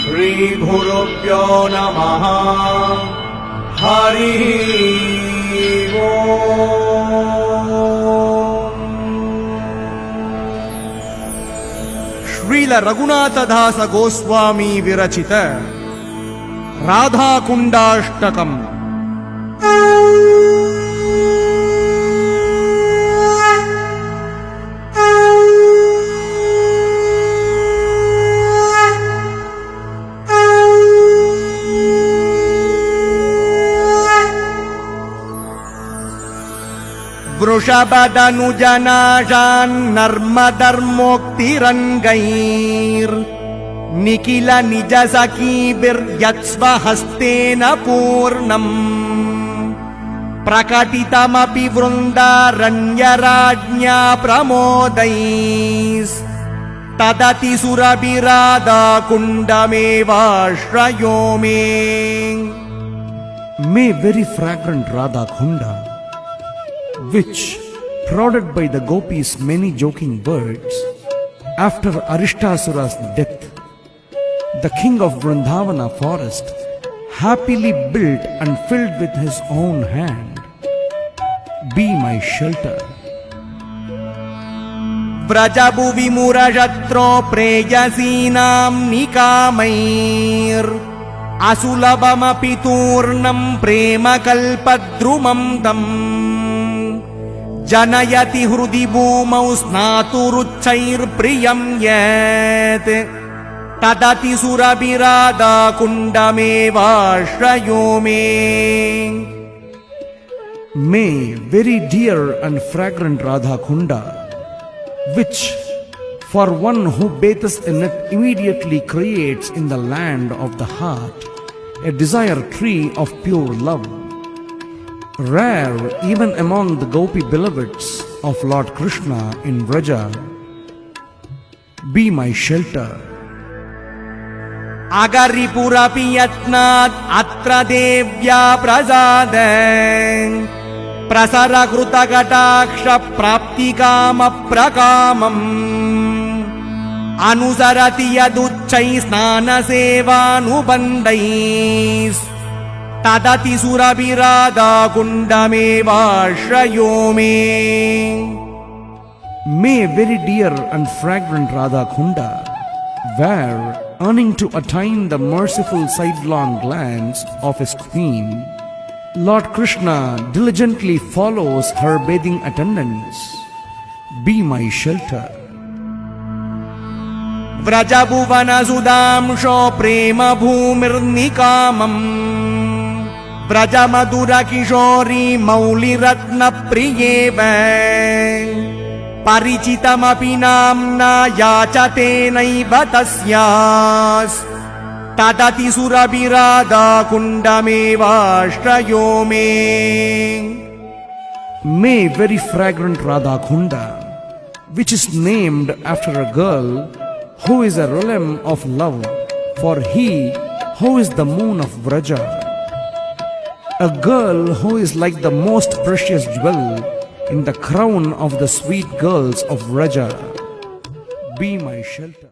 श्रीगुरुभ्यो नमः। हरि ओम्। ಶ್ರೀಲ ರಘುನಾಥದಾಸ ಗೋಸ್ವಾಮಿ ವಿರಚಿತ ರಾಧಾಕುಂಡಾಷ್ಟಕಂ. वृषभदनुजनाशान्नर्मधर्मोक्तिरङ्गैर् निखिल निज सखीभिर्यत्स्वहस्तेन पूर्णम् प्रकटितमपि वृन्दारण्यराज्ञा प्रमोदैस् तदति सुरभिराधाकुण्डमेवाश्रयो मे. May very fragrant Radha Kunda, which, prodded by the gopis' many joking words, after Arishtasura's death, the king of Vrindavana forest happily built and filled with his own hand, be my shelter. व्रजभुवि मुरशत्रो प्रेयसीनां निकामैर् असुलभमपि तूर्णं प्रेम कल्पद्रुमं तम् जनयति हृदि भूमौ स्नातुरुच्चैर्प्रियं यत् तदति सुरभिराधाकुण्डमेवाश्रयो मे. May very dear and fragrant Radha Kunda, which for one who bathes in it immediately creates in the land of the heart a desire tree of pure love, rare even among the gopi beloveds of Lord Krishna in Vraja, be my shelter. अगरिपुरपि यत्नात् अत्र देव्या प्रसादं प्रसरकृतकटाक्ष प्राप्तिकामप्रकामम् अनुसरति यदुच्चैः स्नानसेवानुबन्धैः तदति सुरभिराधाकुण्डमेवाश्रयो मे. May very dear and fragrant Radha Kunda, where, earning to attain the merciful sidelong glance of his queen, Lord Krishna diligently follows her bathing attendants, be my shelter. व्रजभुवनसुधांशो प्रेम भूमिर्निकामम् व्रजमधुरकिशोरी मौलिरत्नप्रियेव परिचितमपि नाम्ना याचते नैव तस्यास् तदति सुरभिराधाकुण्डमेवाश्रयो मे. May very fragrant Radha Kunda, which is named after a girl who is a realm of love for he who is the moon of Vraja, a girl who is like the most precious jewel in the crown of the sweet girls of Vraja, be my shelter.